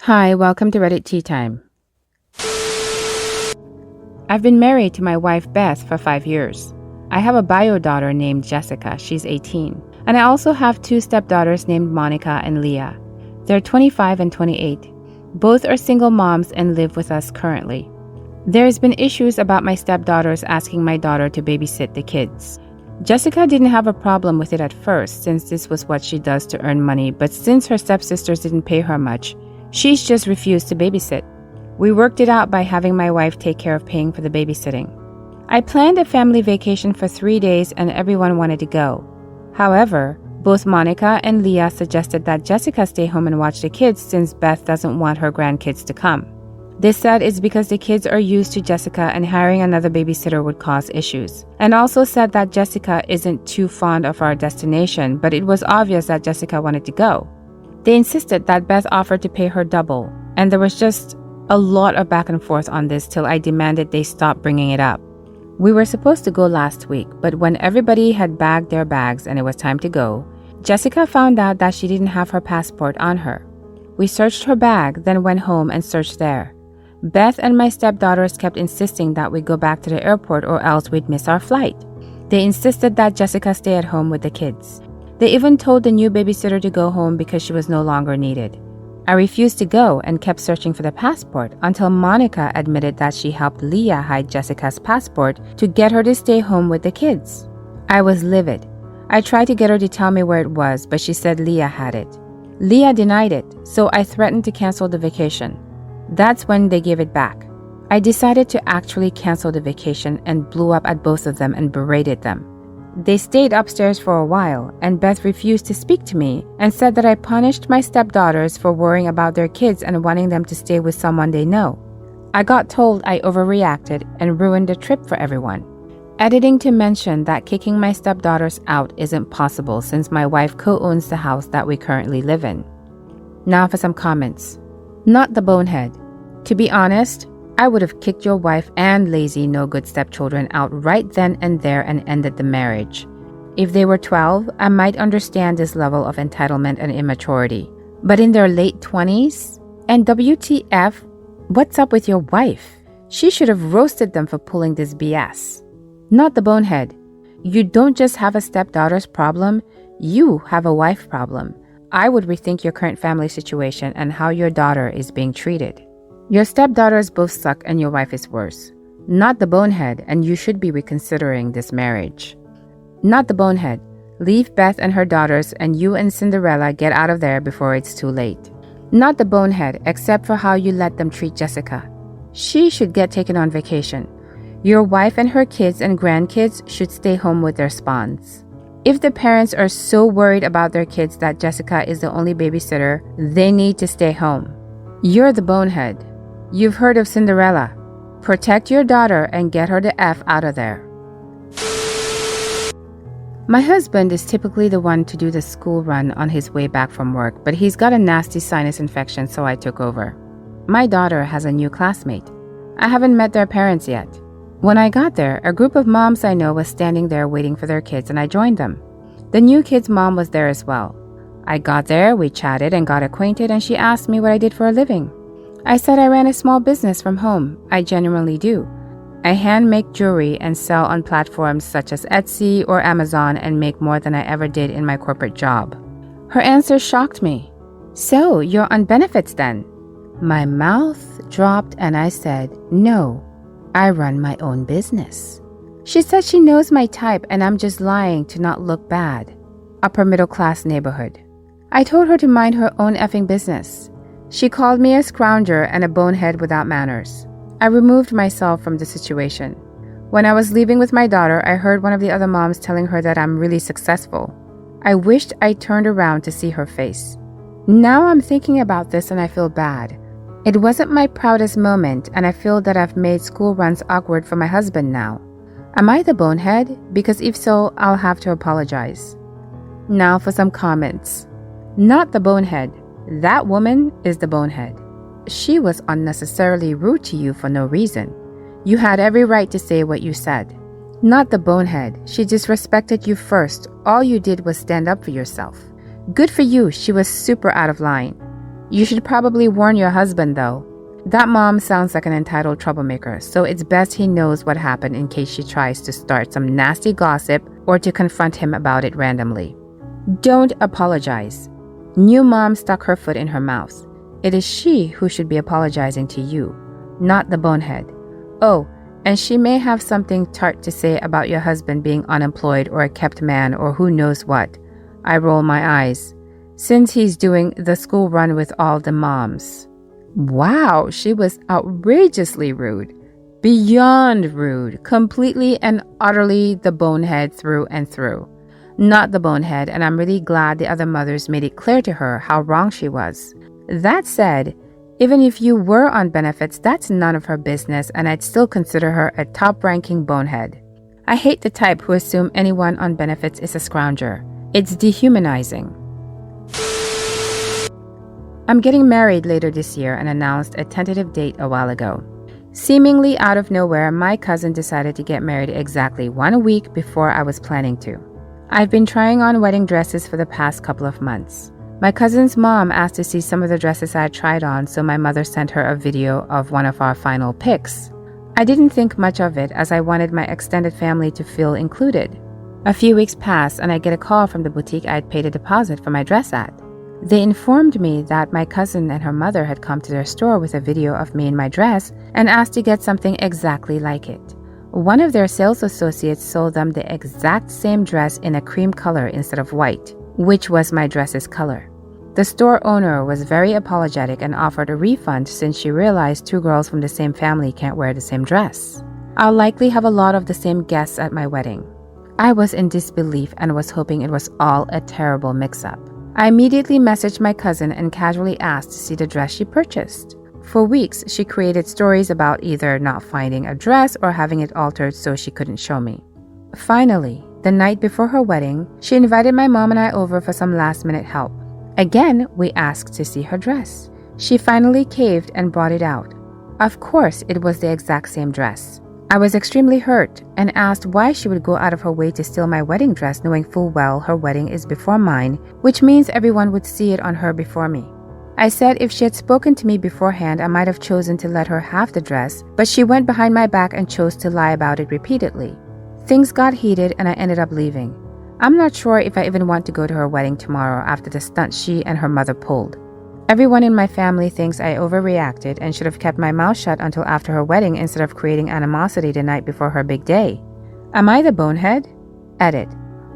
Hi, welcome to Reddit Tea Time. I've been married to my wife Beth for 5 years. I have a bio daughter named Jessica, she's 18. And I also have 2 stepdaughters named Monica and Leah. They're 25 and 28. Both are single moms and live with us currently. There's been issues about my stepdaughters asking my daughter to babysit the kids. Jessica didn't have a problem with it at first since this was what she does to earn money, but since her stepsisters didn't pay her much, she's just refused to babysit. We worked it out by having my wife take care of paying for the babysitting. I planned a family vacation for 3 days and everyone wanted to go. However, both Monica and Leah suggested that Jessica stay home and watch the kids since Beth doesn't want her grandkids to come. They said it's because the kids are used to Jessica and hiring another babysitter would cause issues. And also said that Jessica isn't too fond of our destination, but it was obvious that Jessica wanted to go. They insisted that Beth offered to pay her double, and there was just a lot of back and forth on this till I demanded they stop bringing it up. We were supposed to go last week, but when everybody had bagged their bags and it was time to go, Jessica found out that she didn't have her passport on her. We searched her bag, then went home and searched there. Beth and my stepdaughters kept insisting that we go back to the airport or else we'd miss our flight. They insisted that Jessica stay at home with the kids. They even told the new babysitter to go home because she was no longer needed. I refused to go and kept searching for the passport until Monica admitted that she helped Leah hide Jessica's passport to get her to stay home with the kids. I was livid. I tried to get her to tell me where it was, but she said Leah had it. Leah denied it, so I threatened to cancel the vacation. That's when they gave it back. I decided to actually cancel the vacation and blew up at both of them and berated them. They stayed upstairs for a while, and Beth refused to speak to me and said that I punished my stepdaughters for worrying about their kids and wanting them to stay with someone they know. I got told I overreacted and ruined the trip for everyone. Editing to mention that kicking my stepdaughters out isn't possible since my wife co-owns the house that we currently live in. Now for some comments. Not the bonehead. To be honest, I would have kicked your wife and lazy no-good stepchildren out right then and there and ended the marriage. If they were 12, I might understand this level of entitlement and immaturity. But in their late 20s? And WTF, what's up with your wife? She should have roasted them for pulling this BS. Not the bonehead. You don't just have a stepdaughter's problem, you have a wife problem. I would rethink your current family situation and how your daughter is being treated. Your stepdaughters both suck and your wife is worse. Not the bonehead, and you should be reconsidering this marriage. Not the bonehead. Leave Beth and her daughters and you and Cinderella get out of there before it's too late. Not the bonehead, except for how you let them treat Jessica. She should get taken on vacation. Your wife and her kids and grandkids should stay home with their spawns. If the parents are so worried about their kids that Jessica is the only babysitter, they need to stay home. You're the bonehead. You've heard of Cinderella. Protect your daughter and get her the F out of there. My husband is typically the one to do the school run on his way back from work, but he's got a nasty sinus infection, so I took over. My daughter has a new classmate. I haven't met their parents yet. When I got there, a group of moms I know was standing there waiting for their kids and I joined them. The new kid's mom was there as well. I got there, we chatted and got acquainted, and she asked me what I did for a living. I said I ran a small business from home. I genuinely do. I hand make jewelry and sell on platforms such as Etsy or Amazon and make more than I ever did in my corporate job. Her answer shocked me. So, you're on benefits then? My mouth dropped and I said, no, I run my own business. She said she knows my type and I'm just lying to not look bad. Upper middle class neighborhood. I told her to mind her own effing business. She called me a scrounger and a bonehead without manners. I removed myself from the situation. When I was leaving with my daughter, I heard one of the other moms telling her that I'm really successful. I wished I turned around to see her face. Now I'm thinking about this and I feel bad. It wasn't my proudest moment and I feel that I've made school runs awkward for my husband now. Am I the bonehead? Because if so, I'll have to apologize. Now for some comments. Not the bonehead. That woman is the bonehead. She was unnecessarily rude to you for no reason. You had every right to say what you said. Not the bonehead. She disrespected you first. All you did was stand up for yourself. Good for you. She was super out of line. You should probably warn your husband though. That mom sounds like an entitled troublemaker, so it's best he knows what happened in case she tries to start some nasty gossip or to confront him about it randomly. Don't apologize. New mom stuck her foot in her mouth. It is she who should be apologizing to you, not the bonehead. Oh, and she may have something tart to say about your husband being unemployed or a kept man or who knows what. I roll my eyes, since he's doing the school run with all the moms. Wow, she was outrageously rude. Beyond rude. Completely and utterly the bonehead through and through. Not the bonehead, and I'm really glad the other mothers made it clear to her how wrong she was. That said, even if you were on benefits, that's none of her business, and I'd still consider her a top-ranking bonehead. I hate the type who assume anyone on benefits is a scrounger. It's dehumanizing. I'm getting married later this year and announced a tentative date a while ago. Seemingly out of nowhere, my cousin decided to get married exactly 1 week before I was planning to. I've been trying on wedding dresses for the past couple of months. My cousin's mom asked to see some of the dresses I had tried on, so my mother sent her a video of one of our final pics. I didn't think much of it as I wanted my extended family to feel included. A few weeks passed and I get a call from the boutique I had paid a deposit for my dress at. They informed me that my cousin and her mother had come to their store with a video of me in my dress and asked to get something exactly like it. One of their sales associates sold them the exact same dress in a cream color instead of white, which was my dress's color. The store owner was very apologetic and offered a refund since she realized 2 girls from the same family can't wear the same dress. I'll likely have a lot of the same guests at my wedding. I was in disbelief and was hoping it was all a terrible mix-up. I immediately messaged my cousin and casually asked to see the dress she purchased. For weeks, she created stories about either not finding a dress or having it altered so she couldn't show me. Finally, the night before her wedding, she invited my mom and I over for some last-minute help. Again, we asked to see her dress. She finally caved and brought it out. Of course, it was the exact same dress. I was extremely hurt and asked why she would go out of her way to steal my wedding dress knowing full well her wedding is before mine, which means everyone would see it on her before me. I said if she had spoken to me beforehand, I might have chosen to let her have the dress, but she went behind my back and chose to lie about it repeatedly. Things got heated and I ended up leaving. I'm not sure if I even want to go to her wedding tomorrow after the stunt she and her mother pulled. Everyone in my family thinks I overreacted and should have kept my mouth shut until after her wedding instead of creating animosity the night before her big day. Am I the bonehead? Edit.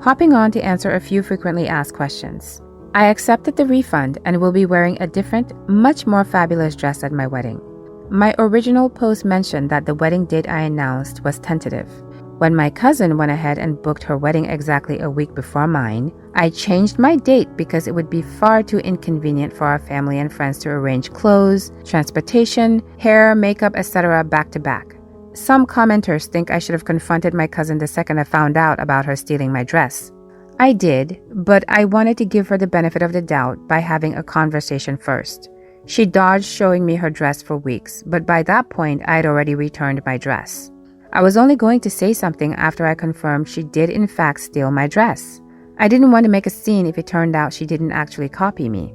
Hopping on to answer a few frequently asked questions. I accepted the refund and will be wearing a different, much more fabulous dress at my wedding. My original post mentioned that the wedding date I announced was tentative. When my cousin went ahead and booked her wedding exactly a week before mine, I changed my date because it would be far too inconvenient for our family and friends to arrange clothes, transportation, hair, makeup, etc. back to back. Some commenters think I should have confronted my cousin the second I found out about her stealing my dress. I did, but I wanted to give her the benefit of the doubt by having a conversation first. She dodged showing me her dress for weeks, but by that point I had already returned my dress. I was only going to say something after I confirmed she did in fact steal my dress. I didn't want to make a scene if it turned out she didn't actually copy me.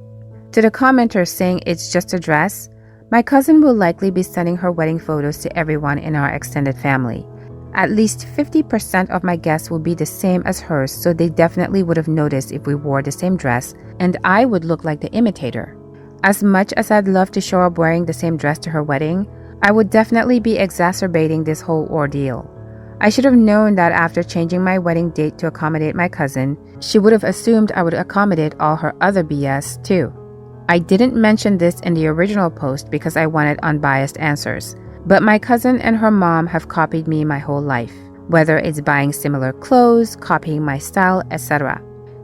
To the commenters saying it's just a dress, my cousin will likely be sending her wedding photos to everyone in our extended family. At least 50% of my guests will be the same as hers, so they definitely would have noticed if we wore the same dress, and I would look like the imitator. As much as I'd love to show up wearing the same dress to her wedding, I would definitely be exacerbating this whole ordeal. I should have known that after changing my wedding date to accommodate my cousin, she would have assumed I would accommodate all her other BS too. I didn't mention this in the original post because I wanted unbiased answers, but my cousin and her mom have copied me my whole life, whether it's buying similar clothes, copying my style, etc.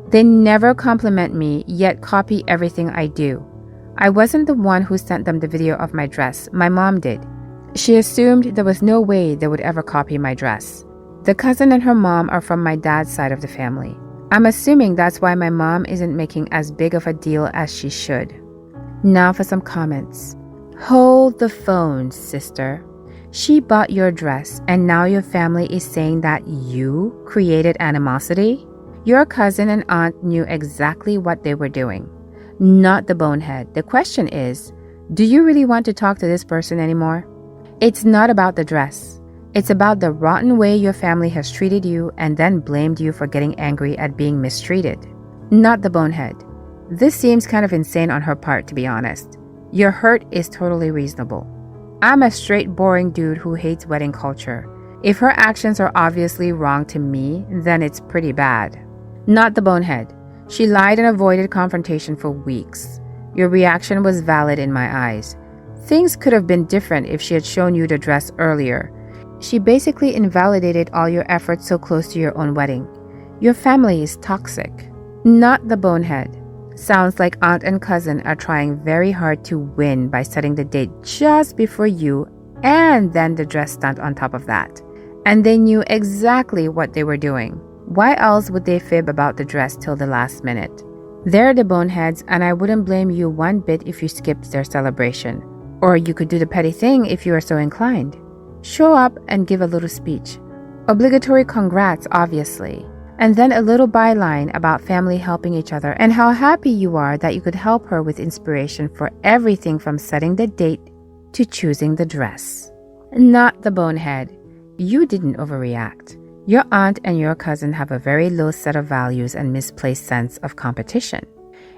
They never compliment me, yet copy everything I do. I wasn't the one who sent them the video of my dress, my mom did. She assumed there was no way they would ever copy my dress. The cousin and her mom are from my dad's side of the family. I'm assuming that's why my mom isn't making as big of a deal as she should. Now for some comments. Hold the phone, sister. She bought your dress and now your family is saying that you created animosity? Your cousin and aunt knew exactly what they were doing. Not the bonehead. The question is, do you really want to talk to this person anymore? It's not about the dress. It's about the rotten way your family has treated you and then blamed you for getting angry at being mistreated. Not the bonehead. This seems kind of insane on her part, to be honest. Your hurt is totally reasonable. I'm a straight, boring dude who hates wedding culture. If her actions are obviously wrong to me, then it's pretty bad. Not the bonehead. She lied and avoided confrontation for weeks. Your reaction was valid in my eyes. Things could have been different if she had shown you the dress earlier. She basically invalidated all your efforts so close to your own wedding. Your family is toxic. Not the bonehead. Sounds like aunt and cousin are trying very hard to win by setting the date just before you and then the dress stunt on top of that. And they knew exactly what they were doing. Why else would they fib about the dress till the last minute? They're the boneheads, and I wouldn't blame you one bit if you skipped their celebration. Or you could do the petty thing if you are so inclined. Show up and give a little speech. Obligatory congrats, obviously. And then a little byline about family helping each other and how happy you are that you could help her with inspiration for everything from setting the date to choosing the dress. Not the bonehead. You didn't overreact. Your aunt and your cousin have a very low set of values and misplaced sense of competition.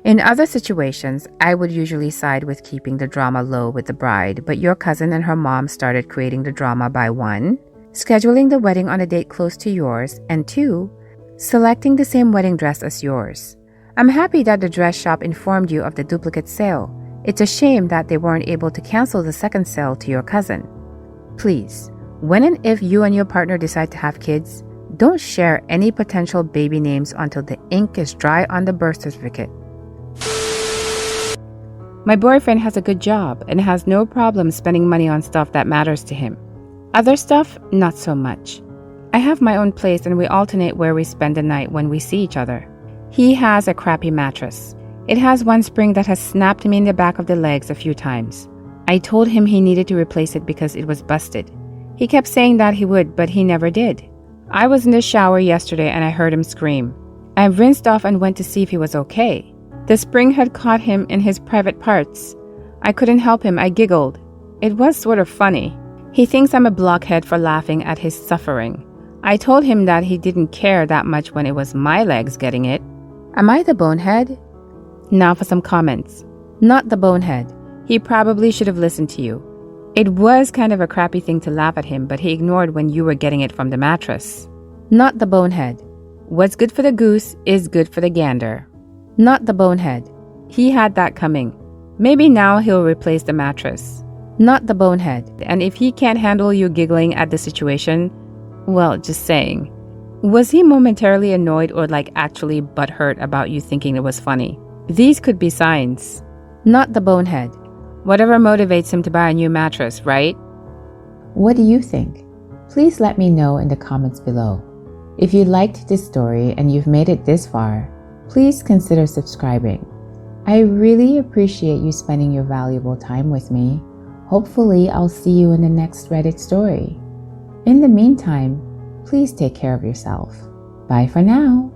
In other situations, I would usually side with keeping the drama low with the bride, but your cousin and her mom started creating the drama by 1. Scheduling the wedding on a date close to yours, and 2. Selecting the same wedding dress as yours. I'm happy that the dress shop informed you of the duplicate sale. It's a shame that they weren't able to cancel the second sale to your cousin. Please, when and if you and your partner decide to have kids, don't share any potential baby names until the ink is dry on the birth certificate. My boyfriend has a good job and has no problem spending money on stuff that matters to him. Other stuff, not so much. I have my own place and we alternate where we spend the night when we see each other. He has a crappy mattress. It has one spring that has snapped me in the back of the legs a few times. I told him he needed to replace it because it was busted. He kept saying that he would, but he never did. I was in the shower yesterday and I heard him scream. I rinsed off and went to see if he was okay. The spring had caught him in his private parts. I couldn't help him. I giggled. It was sort of funny. He thinks I'm a blockhead for laughing at his suffering. I told him that he didn't care that much when it was my legs getting it. Am I the bonehead? Now for some comments. Not the bonehead. He probably should have listened to you. It was kind of a crappy thing to laugh at him, but he ignored when you were getting it from the mattress. Not the bonehead. What's good for the goose is good for the gander. Not the bonehead. He had that coming. Maybe now he'll replace the mattress. Not the bonehead. And if he can't handle you giggling at the situation, well, just saying. Was he momentarily annoyed or like actually butthurt about you thinking it was funny? These could be signs. Not the bonehead. Whatever motivates him to buy a new mattress, right? What do you think? Please let me know in the comments below. If you liked this story and you've made it this far, please consider subscribing. I really appreciate you spending your valuable time with me. Hopefully, I'll see you in the next Reddit story. In the meantime, please take care of yourself. Bye for now.